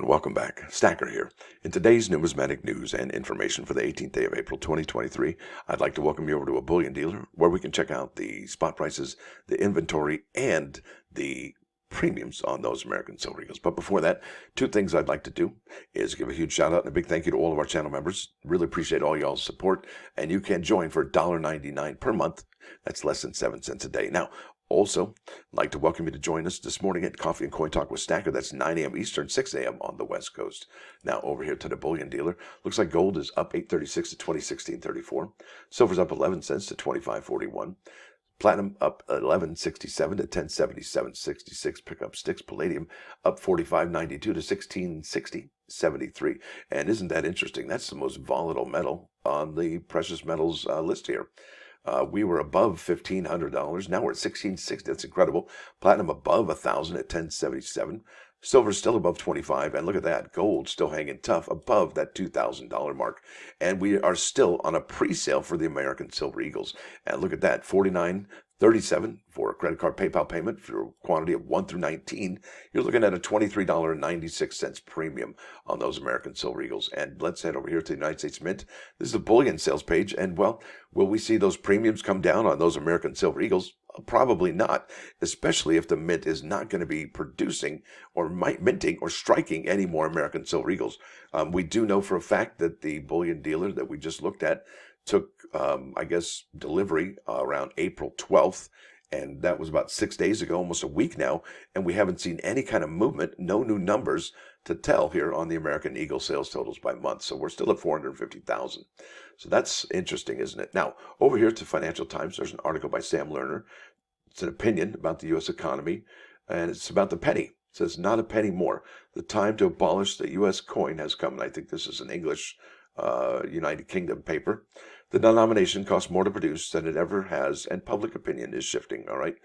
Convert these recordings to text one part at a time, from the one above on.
everyone, welcome back. Stacker here. In today's numismatic news and information for the 18th day of April 2023, I'd like to welcome you over to a bullion dealer where we can check out the spot prices, the inventory, and the premiums on those American Silver Eagles. But before that, two things I'd like to do is give a huge shout out and a big thank you to all of our channel members. Really appreciate all y'all's support, and you can join for $1.99 per month. That's less than 7 cents a day. Now, also, I'd like to welcome you to join us this morning at Coffee and Coin Talk with Stacker. That's 9 a.m. Eastern, 6 a.m. on the West Coast. Now, over here to the bullion dealer. Looks like gold is up 8.36 to 2016.34. Silver's up 11 cents to 25.41. Platinum up 11.67 to 10.77.66. Pick up sticks. Palladium up 45.92 to 16.60.73. And isn't that interesting? That's the most volatile metal on the precious metals list here. We were above $1,500. Now we're at $1,660. That's incredible. Platinum above 1,000 at 1077. Silver's still above 25. And look at that. Gold still hanging tough above that $2,000 mark. And we are still on a pre-sale for the American Silver Eagles. And look at that. $49.37 for a credit card PayPal payment for a quantity of 1 through 19. You're looking at a $23.96 premium on those American Silver Eagles. And let's head over here to the United States Mint. This is a bullion sales page. And, well, will we see those premiums come down on those American Silver Eagles? Probably not, especially if the mint is not going to be producing or minting or striking any more American Silver Eagles. We do know for a fact that the bullion dealer that we just looked at took, delivery around April 12th. And that was about 6 days ago, almost a week now. And we haven't seen any kind of movement, no new numbers to tell here on the American Eagle sales totals by month. So we're still at 450,000. So that's interesting, isn't it? Now, over here to Financial Times, there's an article by Sam Lerner. It's an opinion about the U.S. economy, and it's about the penny. It says, not a penny more. The time to abolish the U.S. coin has come. And I think this is an English United Kingdom paper. The denomination costs more to produce than it ever has, and public opinion is shifting, all right?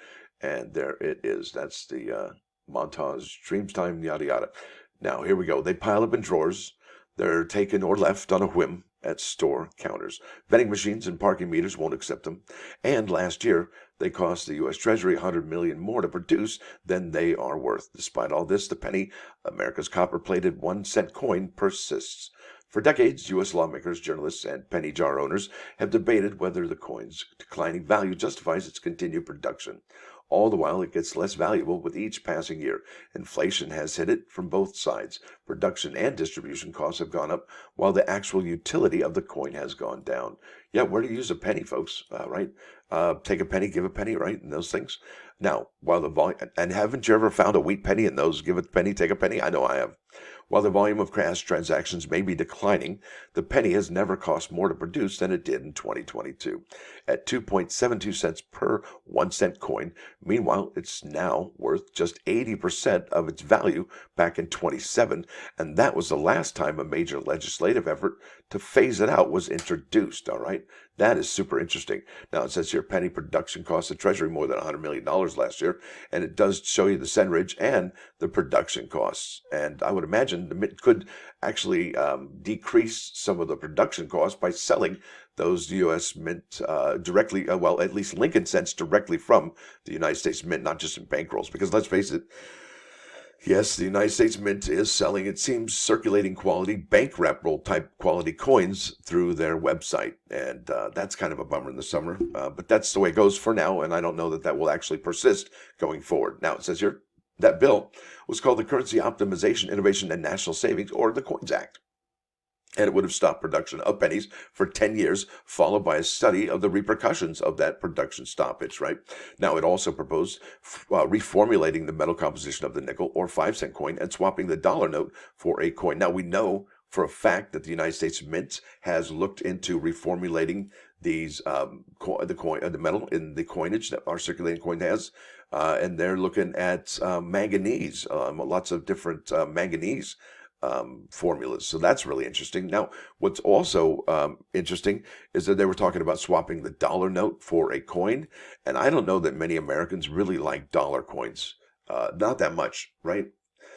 And there it is. That's the montage, dreams time, yada, yada. Now, here we go. They pile up in drawers. They're taken or left on a whim at store counters. Vending machines and parking meters won't accept them. And last year, they cost the U.S. Treasury $100 million more to produce than they are worth. Despite all this, the penny, America's copper-plated 1-cent coin, persists. For decades, U.S. lawmakers, journalists, and penny jar owners have debated whether the coin's declining value justifies its continued production. All the while, it gets less valuable with each passing year. Inflation has hit it from both sides. Production and distribution costs have gone up, while the actual utility of the coin has gone down. Yeah, where to use a penny, folks, right? Take a penny, give a penny, right? And those things. Now, while the volume, and haven't you ever found a wheat penny in those, give a penny, take a penny? I know I have. While the volume of cash transactions may be declining, the penny has never cost more to produce than it did in 2022, at 2.72 cents per 1-cent coin. Meanwhile, it's now worth just 80% of its value back in 27, and that was the last time a major legislative effort to phase it out was introduced, all right? That is super interesting. Now, it says here penny production cost the Treasury more than $100 million last year, and it does show you the centerage and the production costs. And I would imagine the Mint could actually decrease some of the production costs by selling those U.S. Mint directly, at least Lincoln cents directly from the United States Mint, not just in bankrolls. Because let's face it, yes, the United States Mint is selling, it seems, circulating quality, bank wrap roll type quality coins through their website. And that's kind of a bummer in the summer. But that's the way it goes for now. And I don't know that that will actually persist going forward. Now, it says here, that bill was called the Currency Optimization, Innovation, and National Savings, or the Coins Act. And it would have stopped production of pennies for 10 years, followed by a study of the repercussions of that production stoppage, right? Now, it also proposed reformulating the metal composition of the nickel or 5-cent coin and swapping the dollar note for a coin. Now, we know for a fact that the United States Mint has looked into reformulating these the metal in the coinage that our circulating coin has, and they're looking at manganese, lots of different manganese formulas. So that's really interesting. Now, what's also interesting is that they were talking about swapping the dollar note for a coin, and I don't know that many Americans really like dollar coins. Not that much, right?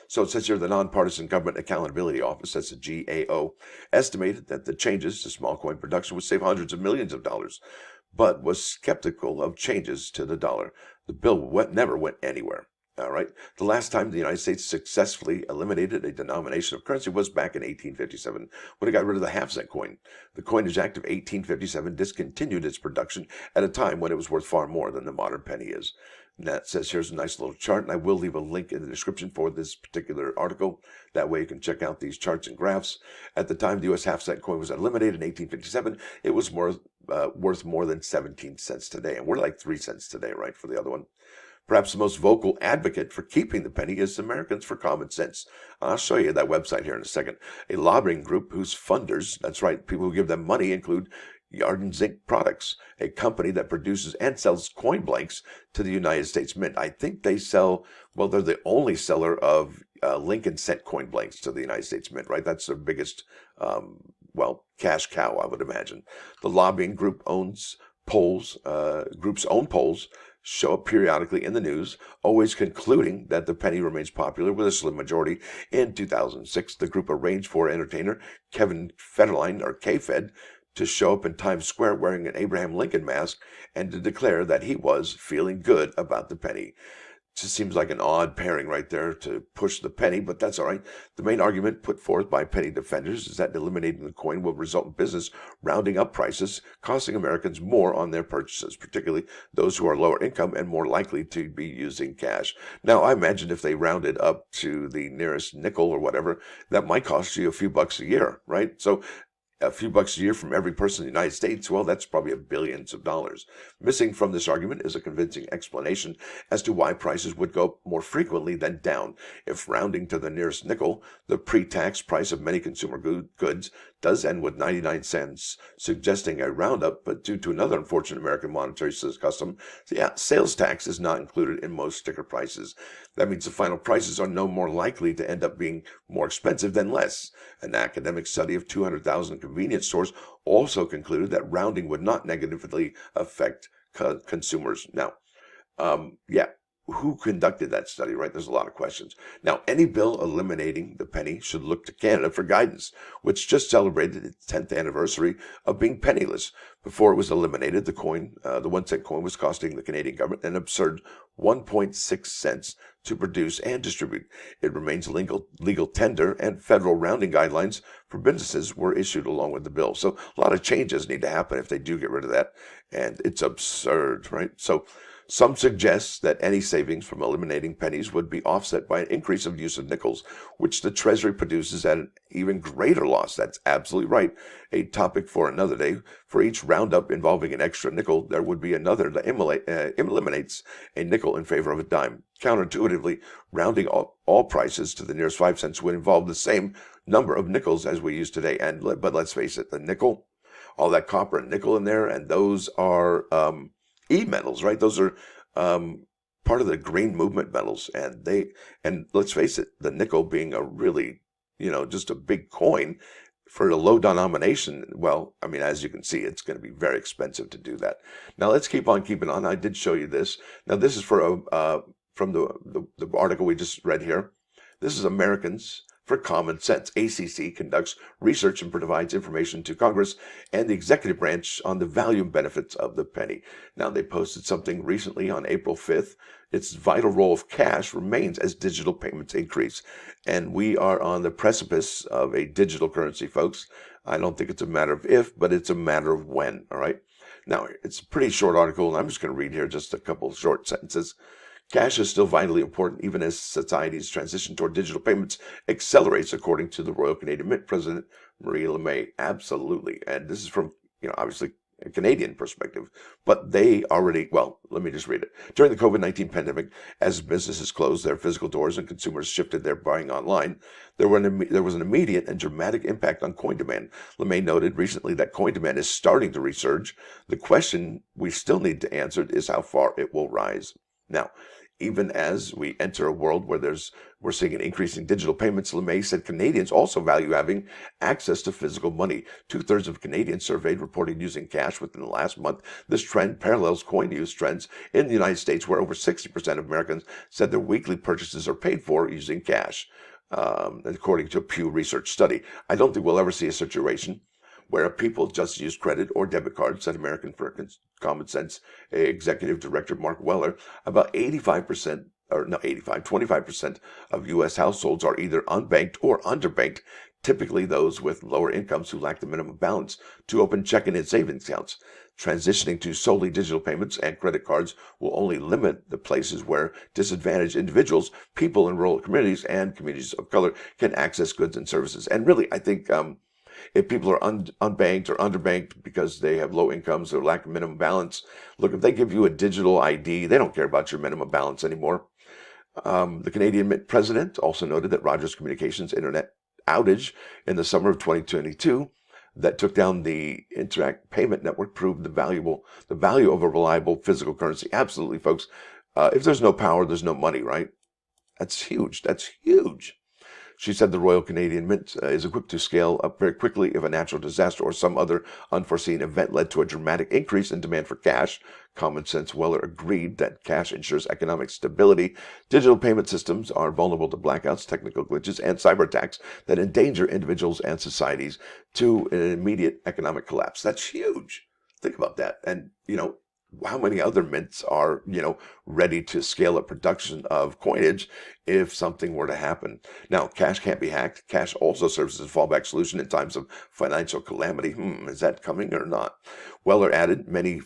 So it says here the Nonpartisan Government Accountability Office, that's the GAO, estimated that the changes to small coin production would save hundreds of millions of dollars, but was skeptical of changes to the dollar. The bill never went anywhere. All right. The last time the United States successfully eliminated a denomination of currency was back in 1857 when it got rid of the half-cent coin. The Coinage Act of 1857 discontinued its production at a time when it was worth far more than the modern penny is. And that says here's a nice little chart, and I will leave a link in the description for this particular article. That way you can check out these charts and graphs. At the time the U.S. half-cent coin was eliminated in 1857, it was worth more than 17 cents today. And we're like 3 cents today, right, for the other one. Perhaps the most vocal advocate for keeping the penny is Americans for Common Sense. I'll show you that website here in a second. A lobbying group whose funders, that's right, people who give them money, include Jarden Zinc Products, a company that produces and sells coin blanks to the United States Mint. I think they sell, well, they're the only seller of Lincoln cent coin blanks to the United States Mint, right? That's their biggest, cash cow, I would imagine. The lobbying group owns polls, group's own polls show up periodically in the news, always concluding that the penny remains popular with a slim majority. In 2006, the group arranged for entertainer Kevin Federline, or K-Fed, to show up in Times Square wearing an Abraham Lincoln mask and to declare that he was feeling good about the penny. Just seems like an odd pairing right there to push the penny, but that's all right. The main argument put forth by penny defenders is that eliminating the coin will result in business rounding up prices, costing Americans more on their purchases, particularly those who are lower income and more likely to be using cash. Now, I imagine if they rounded up to the nearest nickel or whatever, that might cost you a few bucks a year, right? So a few bucks a year from every person in the United States, well, that's probably billions of dollars. Missing from this argument is a convincing explanation as to why prices would go up more frequently than down. If rounding to the nearest nickel, the pre-tax price of many consumer goods does end with 99 cents, suggesting a roundup, but due to another unfortunate American monetary custom, sales tax is not included in most sticker prices. That means the final prices are no more likely to end up being more expensive than less. An academic study of 200,000 convenience stores also concluded that rounding would not negatively affect consumers. Now, who conducted that study, right? There's a lot of questions. Now, any bill eliminating the penny should look to Canada for guidance, which just celebrated its 10th anniversary of being penniless. Before it was eliminated, the 1 cent coin was costing the Canadian government an absurd 1.6 cents to produce and distribute. It remains legal tender, and federal rounding guidelines for businesses were issued along with the bill. So a lot of changes need to happen if they do get rid of that, and it's absurd, right? So some suggest that any savings from eliminating pennies would be offset by an increase of use of nickels, which the Treasury produces at an even greater loss. That's absolutely right. A topic for another day. For each roundup involving an extra nickel, there would be another that eliminates a nickel in favor of a dime. Counterintuitively, rounding all prices to the nearest 5 cents would involve the same number of nickels as we use today. But let's face it, the nickel, all that copper and nickel in there, and those are e-metals, right? Those are part of the green movement metals, and let's face it, the nickel being a really, just a big coin for a low denomination. Well, I mean, as you can see, it's going to be very expensive to do that. Now let's keep on keeping on. I did show you this. Now this is from the article we just read here. This is Americans for Common Sense. ACC conducts research and provides information to Congress and the executive branch on the value and benefits of the penny. Now, they posted something recently on April 5th. Its vital role of cash remains as digital payments increase. And we are on the precipice of a digital currency, folks. I don't think it's a matter of if, but it's a matter of when, all right? Now, it's a pretty short article, and I'm just going to read here just a couple short sentences. Cash is still vitally important even as society's transition toward digital payments accelerates, according to the Royal Canadian Mint President Marie LeMay. Absolutely. And this is from, obviously a Canadian perspective, but they already, let me just read it. During the COVID-19 pandemic, as businesses closed their physical doors and consumers shifted their buying online, there was an immediate and dramatic impact on coin demand. LeMay noted recently that coin demand is starting to resurge. The question we still need to answer is how far it will rise. Now, even as we enter a world where we're seeing an increase in digital payments, LeMay said Canadians also value having access to physical money. 2/3 of Canadians surveyed reported using cash within the last month. This trend parallels coin use trends in the United States, where over 60% of Americans said their weekly purchases are paid for using cash, according to a Pew Research study. I don't think we'll ever see a situation where people just use credit or debit cards, said American for Common Sense executive director Mark Weller. About 85% or no, 25% of U.S. households are either unbanked or underbanked, typically those with lower incomes who lack the minimum balance to open checking and savings accounts. Transitioning to solely digital payments and credit cards will only limit the places where disadvantaged individuals, people in rural communities, and communities of color can access goods and services. And really, I think if people are unbanked or underbanked because they have low incomes or lack of minimum balance, look, if they give you a digital ID, they don't care about your minimum balance anymore. The Canadian Mint president also noted that Rogers Communications' internet outage in the summer of 2022 that took down the Interact payment network proved the value of a reliable physical currency. Absolutely, folks. If there's no power, there's no money, right? That's huge. That's huge. She said the Royal Canadian Mint is equipped to scale up very quickly if a natural disaster or some other unforeseen event led to a dramatic increase in demand for cash. Common Sense Weller agreed that cash ensures economic stability. Digital payment systems are vulnerable to blackouts, technical glitches, and cyber attacks that endanger individuals and societies to an immediate economic collapse. That's huge. Think about that. And, how many other mints are, ready to scale up production of coinage if something were to happen? Now, cash can't be hacked. Cash also serves as a fallback solution in times of financial calamity. Is that coming or not? Weller added many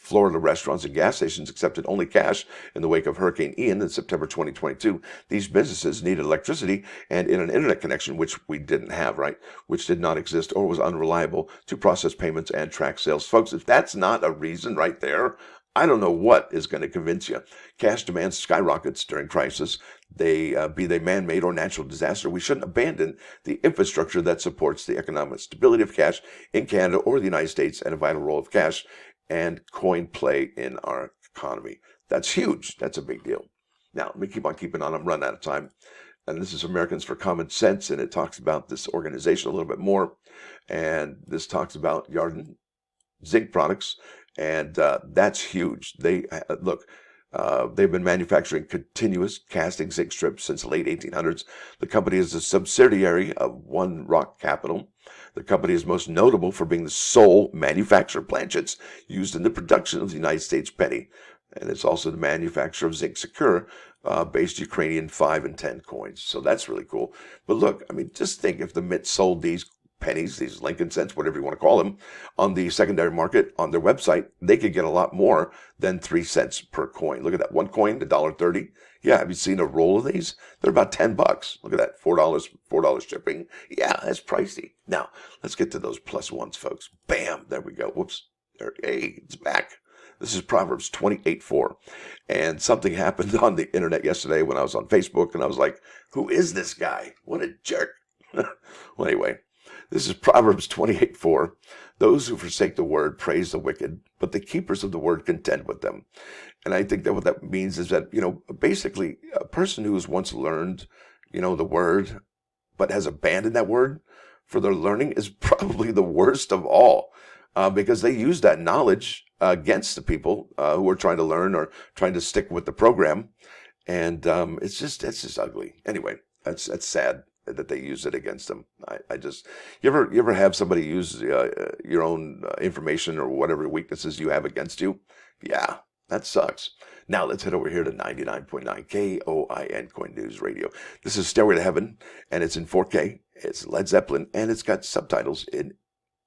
Florida restaurants and gas stations accepted only cash in the wake of Hurricane Ian in September 2022. These businesses needed electricity and an internet connection, which we didn't have, right? Which did not exist or was unreliable to process payments and track sales. Folks, if that's not a reason right there, I don't know what is going to convince you. Cash demand skyrockets during crisis. Be they man-made or natural disaster. We shouldn't abandon the infrastructure that supports the economic stability of cash in Canada or the United States and a vital role of cash and coin play in our economy. That's huge. That's a big deal. Now, let me keep on keeping on. I'm running out of time. And this is Americans for Common Sense, and it talks about this organization a little bit more. And this talks about Jarden Zinc products, and that's huge. They've been manufacturing continuous casting zinc strips since the late 1800s. The company is a subsidiary of One Rock Capital. The company is most notable for being the sole manufacturer of planchets used in the production of the United States penny. And it's also the manufacturer of Zinc Secure, based Ukrainian 5 and 10 coins. So that's really cool. But look, just think if the Mint sold these pennies, these Lincoln cents, whatever you want to call them, on the secondary market on their website, they could get a lot more than 3 cents per coin. Look at that. One coin, $1.30. Yeah, have you seen a roll of these? They're about $10. Look at that. $4 shipping. Yeah, that's pricey. Now, let's get to those plus ones, folks. Bam. There we go. Whoops. Hey, it's back. This is Proverbs 28:4. And something happened on the internet yesterday when I was on Facebook, and I was like, who is this guy? What a jerk. Well, anyway, this is Proverbs 28:4. Those who forsake the word praise the wicked, but the keepers of the word contend with them. And I think that what that means is that, basically a person who has once learned, the word, but has abandoned that word for their learning is probably the worst of all, because they use that knowledge against the people who are trying to learn or trying to stick with the program. And it's just ugly. Anyway, that's sad that they use it against them. You ever have somebody use your own information or whatever weaknesses you have against you? Yeah, that sucks. Now let's head over here to 99.9 KOIN Coin News Radio. This is Stairway to Heaven, and it's in 4K. It's Led Zeppelin, and it's got subtitles in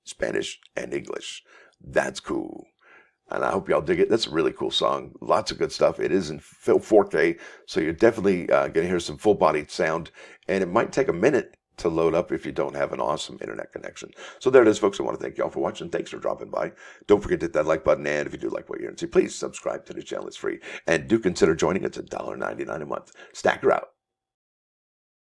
Spanish and English. That's cool. And I hope y'all dig it. That's a really cool song. Lots of good stuff. It is in 4K, so you're definitely going to hear some full-bodied sound. And it might take a minute to load up if you don't have an awesome internet connection. So there it is, folks. I want to thank y'all for watching. Thanks for dropping by. Don't forget to hit that like button. And if you do like what you're hearing, please subscribe to the channel. It's free. And do consider joining. It's $1.99 a month. Stacker out.